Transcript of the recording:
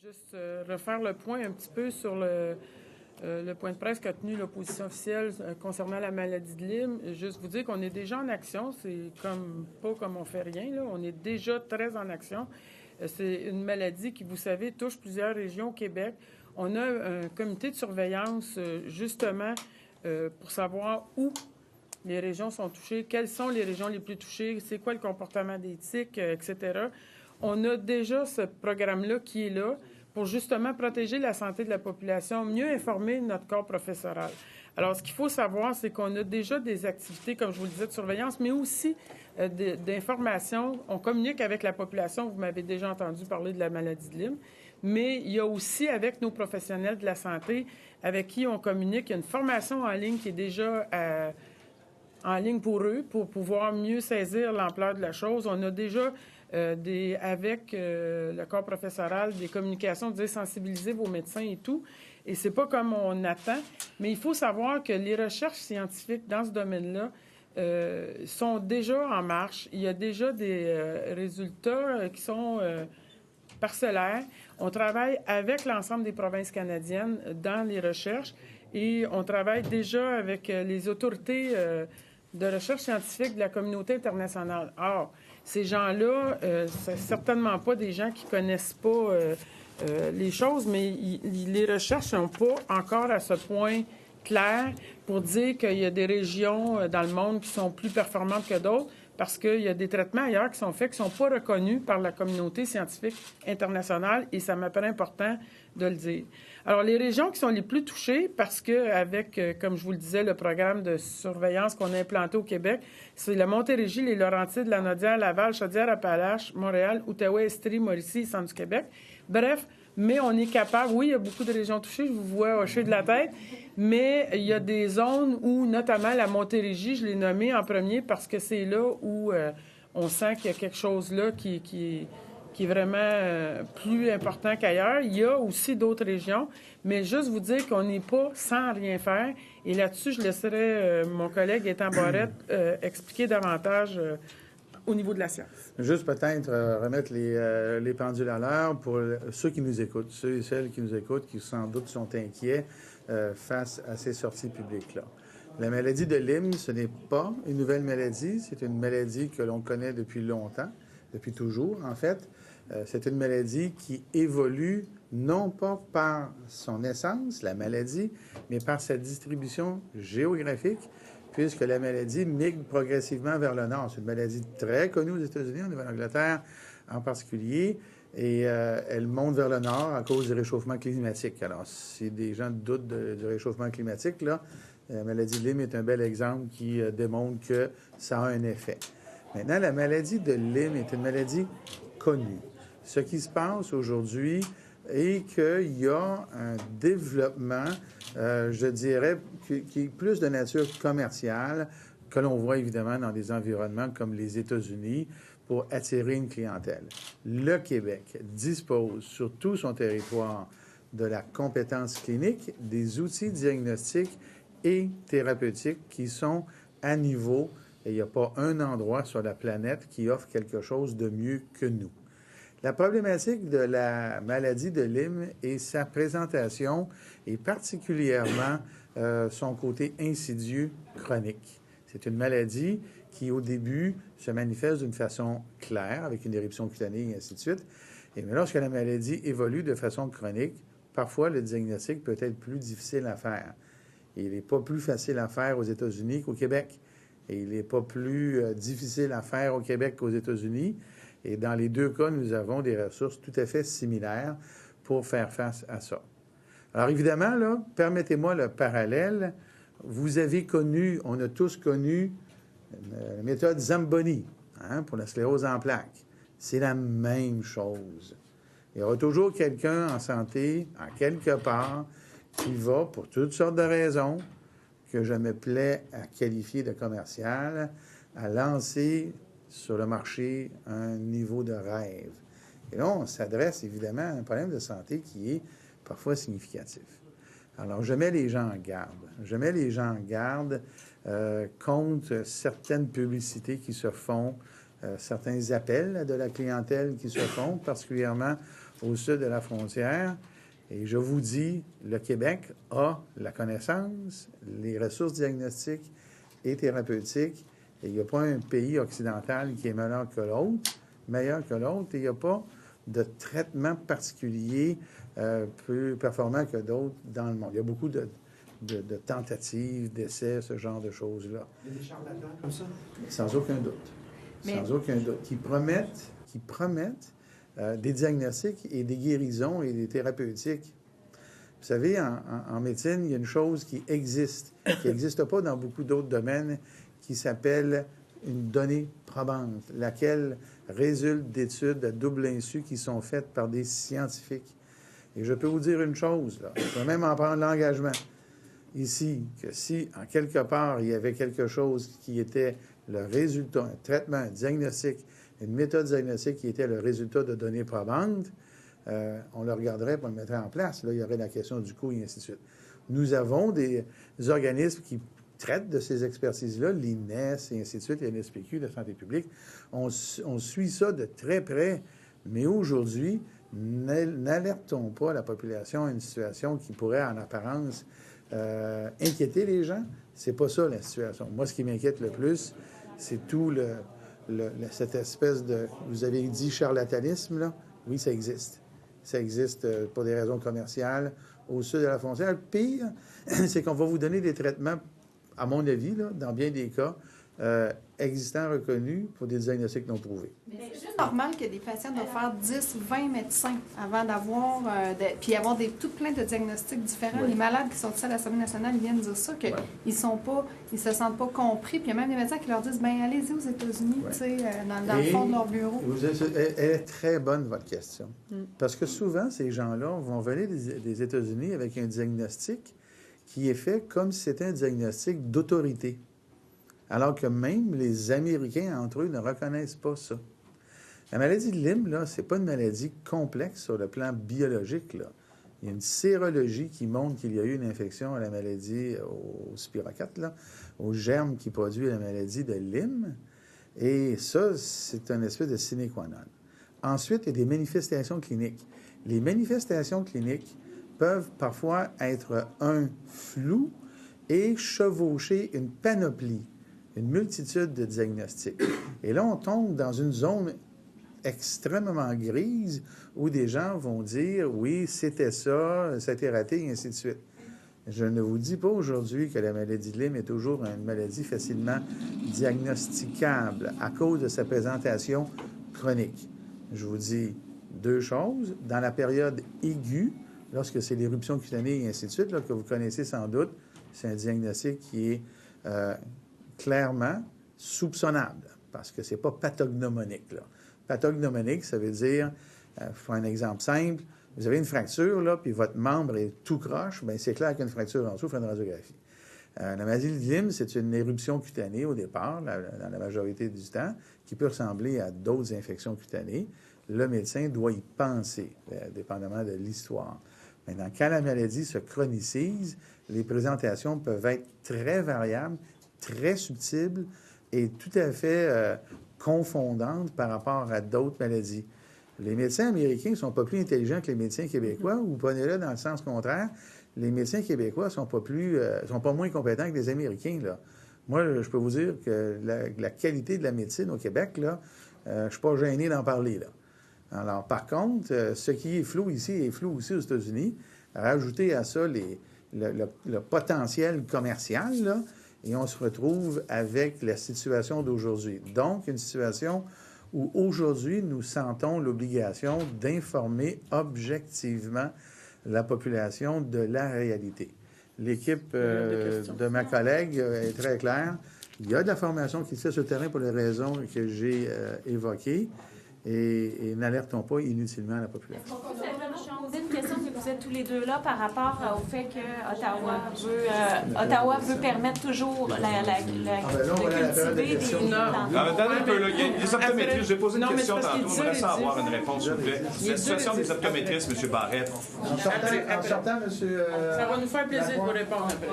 Juste refaire le point un petit peu sur le point de presse qu'a tenu l'opposition officielle concernant la maladie de Lyme. Juste vous dire qu'on est déjà en action. C'est pas comme on fait rien, là. On est déjà très en action. C'est une maladie qui, vous savez, touche plusieurs régions au Québec. On a un comité de surveillance, justement, pour savoir où les régions sont touchées, quelles sont les régions les plus touchées, c'est quoi le comportement des tiques, etc. On a déjà ce programme-là qui est là pour justement protéger la santé de la population, mieux informer notre corps professoral. Alors, ce qu'il faut savoir, c'est qu'on a déjà des activités, comme je vous le disais, de surveillance, mais aussi d'information. On communique avec la population. Vous m'avez déjà entendu parler de la maladie de Lyme. Mais il y a aussi avec nos professionnels de la santé avec qui on communique. Il y a une formation en ligne qui est déjà en ligne pour eux, pour pouvoir mieux saisir l'ampleur de la chose. On a déjà, avec le corps professoral, des communications, de sensibiliser vos médecins et tout. Et c'est pas comme on attend, mais il faut savoir que les recherches scientifiques dans ce domaine-là sont déjà en marche. Il y a déjà des résultats qui sont parcellaires. On travaille avec l'ensemble des provinces canadiennes dans les recherches et on travaille déjà avec les autorités de recherche scientifique de la communauté internationale. Or, ces gens-là, c'est certainement pas des gens qui connaissent pas les choses, mais les recherches ne sont pas encore à ce point clair pour dire qu'il y a des régions dans le monde qui sont plus performantes que d'autres parce qu'il y a des traitements ailleurs qui sont faits, qui ne sont pas reconnus par la communauté scientifique internationale, et ça m'apparaît important de le dire. Alors, les régions qui sont les plus touchées, parce qu'avec, comme je vous le disais, le programme de surveillance qu'on a implanté au Québec, c'est la Montérégie, les Laurentides, la Naudière, Laval, Chaudière-Appalaches, Montréal, Outaouais, Estrie, Mauricie et Centre du Québec. Bref, mais on est capable, oui, il y a beaucoup de régions touchées, je vous vois hocher de la tête, mais il y a des zones où, notamment la Montérégie, je l'ai nommée en premier parce que c'est là où on sent qu'il y a quelque chose là qui est vraiment plus important qu'ailleurs. Il y a aussi d'autres régions, mais juste vous dire qu'on n'est pas sans rien faire. Et là-dessus, je laisserai mon collègue Étan Barrette expliquer davantage au niveau de la science. Juste peut-être remettre les pendules à l'heure pour ceux qui nous écoutent, ceux et celles qui nous écoutent, qui sans doute sont inquiets face à ces sorties publiques-là. La maladie de Lyme, ce n'est pas une nouvelle maladie, c'est une maladie que l'on connaît depuis longtemps, depuis toujours en fait. C'est une maladie qui évolue non pas par son essence, la maladie, mais par sa distribution géographique, puisque la maladie migre progressivement vers le nord. C'est une maladie très connue aux États-Unis, en Nouvelle-Angleterre en particulier, et elle monte vers le nord à cause du réchauffement climatique. Alors, si des gens doutent du réchauffement climatique, là, la maladie de Lyme est un bel exemple qui démontre que ça a un effet. Maintenant, la maladie de Lyme est une maladie connue. Ce qui se passe aujourd'hui est qu'il y a un développement, je dirais, qui est plus de nature commerciale, que l'on voit évidemment dans des environnements comme les États-Unis pour attirer une clientèle. Le Québec dispose sur tout son territoire de la compétence clinique, des outils diagnostiques et thérapeutiques qui sont à niveau, et il n'y a pas un endroit sur la planète qui offre quelque chose de mieux que nous. La problématique de la maladie de Lyme et sa présentation et particulièrement son côté insidieux chronique. C'est une maladie qui, au début, se manifeste d'une façon claire, avec une éruption cutanée et ainsi de suite. Et mais lorsque la maladie évolue de façon chronique, parfois le diagnostic peut être plus difficile à faire. Et il n'est pas plus facile à faire aux États-Unis qu'au Québec. Et il n'est pas plus difficile à faire au Québec qu'aux États-Unis. Et dans les deux cas, nous avons des ressources tout à fait similaires pour faire face à ça. Alors évidemment, là, permettez-moi le parallèle. Vous avez connu, on a tous connu la méthode Zamboni pour la sclérose en plaques. C'est la même chose. Il y aura toujours quelqu'un en santé, en quelque part, qui va, pour toutes sortes de raisons, que je me plais à qualifier de commercial, à lancer sur le marché un niveau de rêve. Et là, on s'adresse évidemment à un problème de santé qui est parfois significatif. Alors, je mets les gens en garde. Je mets les gens en garde contre certaines publicités qui se font, certains appels de la clientèle qui se font, particulièrement au sud de la frontière. Et je vous dis, le Québec a la connaissance, les ressources diagnostiques et thérapeutiques. Et il n'y a pas un pays occidental qui est meilleur que l'autre, et il n'y a pas de traitement particulier plus performant que d'autres dans le monde. Il y a beaucoup de tentatives, d'essais, ce genre de choses-là. Il y a des charlatans comme ça? Sans aucun doute. Sans aucun doute. Qui promettent des diagnostics et des guérisons et des thérapeutiques. Vous savez, en médecine, il y a une chose qui n'existe pas dans beaucoup d'autres domaines, qui s'appelle une donnée probante, laquelle résulte d'études à double insu qui sont faites par des scientifiques. Et je peux vous dire une chose, là, je peux même en prendre l'engagement ici, que si, en quelque part, il y avait quelque chose qui était le résultat, un traitement, un diagnostic, une méthode diagnostique qui était le résultat de données probantes, on le regarderait et on le mettrait en place. Là, il y aurait la question du coût et ainsi de suite. Nous avons des organismes qui traitent de ces expertises-là, l'INES et ainsi de suite, l'NSPQ, la santé publique. On suit ça de très près, mais aujourd'hui, n'alertons pas la population à une situation qui pourrait, en apparence, inquiéter les gens. C'est pas ça, la situation. Moi, ce qui m'inquiète le plus, c'est tout cette espèce de... Vous avez dit charlatanisme, là? Oui, ça existe. Ça existe pour des raisons commerciales au sud de la frontière. Le pire, c'est qu'on va vous donner des traitements, à mon avis, là, dans bien des cas, existants, reconnus, pour des diagnostics non prouvés. Mais c'est juste normal que des patients doivent faire 10, 20 médecins avant d'avoir... puis avoir tout plein de diagnostics différents. Oui. Les malades qui sont ici à l'Assemblée nationale, ils viennent dire ça, qu'ils ils se sentent pas compris. Puis il y a même des médecins qui leur disent, bien, allez-y aux États-Unis, tu sais, dans le fond de leur bureau. Elle est très bonne, votre question. Parce que souvent, ces gens-là vont venir des États-Unis avec un diagnostic qui est fait comme si c'était un diagnostic d'autorité. Alors que même les Américains, entre eux, ne reconnaissent pas ça. La maladie de Lyme, là, c'est pas une maladie complexe sur le plan biologique, là. Il y a une sérologie qui montre qu'il y a eu une infection à la maladie au spirochète, là, au germe qui produit la maladie de Lyme. Et ça, c'est un espèce de sine qua non. Ensuite, il y a des manifestations cliniques. Les manifestations cliniques peuvent parfois être un flou et chevaucher une panoplie, une multitude de diagnostics. Et là, on tombe dans une zone extrêmement grise où des gens vont dire « oui, c'était ça, ça a été raté », et ainsi de suite. Je ne vous dis pas aujourd'hui que la maladie de Lyme est toujours une maladie facilement diagnosticable à cause de sa présentation chronique. Je vous dis deux choses. Dans la période aiguë, lorsque c'est l'éruption cutanée et ainsi de suite, là, que vous connaissez sans doute, c'est un diagnostic qui est clairement soupçonnable, parce que c'est pas pathognomonique, là. Pathognomonique, ça veut dire, je prends un exemple simple, vous avez une fracture, là, puis votre membre est tout croche, bien, c'est clair qu'il y a une fracture en dessous, il faut une radiographie. La maladie de Lyme, c'est une éruption cutanée au départ, dans la majorité du temps, qui peut ressembler à d'autres infections cutanées. Le médecin doit y penser, dépendamment de l'histoire. Maintenant, quand la maladie se chronicise, les présentations peuvent être très variables, très subtiles et tout à fait confondantes par rapport à d'autres maladies. Les médecins américains ne sont pas plus intelligents que les médecins québécois, ou prenez-le dans le sens contraire, les médecins québécois ne sont pas moins compétents que les Américains, là. Moi, je peux vous dire que la qualité de la médecine au Québec, là, je ne suis pas gêné d'en parler, là. Alors, par contre, ce qui est flou ici est flou aussi aux États-Unis. Rajoutez à ça le potentiel commercial, là, et on se retrouve avec la situation d'aujourd'hui. Donc, une situation où aujourd'hui, nous sentons l'obligation d'informer objectivement la population de la réalité. L'équipe de ma collègue est très claire. Il y a de la formation qui se fait sur le terrain pour les raisons que j'ai évoquées. Et n'alertons pas inutilement la population. Je vous ai une question, que vous êtes tous les deux là par rapport au fait que Ottawa veut permettre toujours de cultiver des... Attendez un peu, là. Il y a des optométristes. J'ai posé une question tantôt. On aimerait ça avoir une réponse, s'il vous plaît. La situation des optométristes, M. Barrette. En sortant, M. Ça va nous faire plaisir de vous répondre après.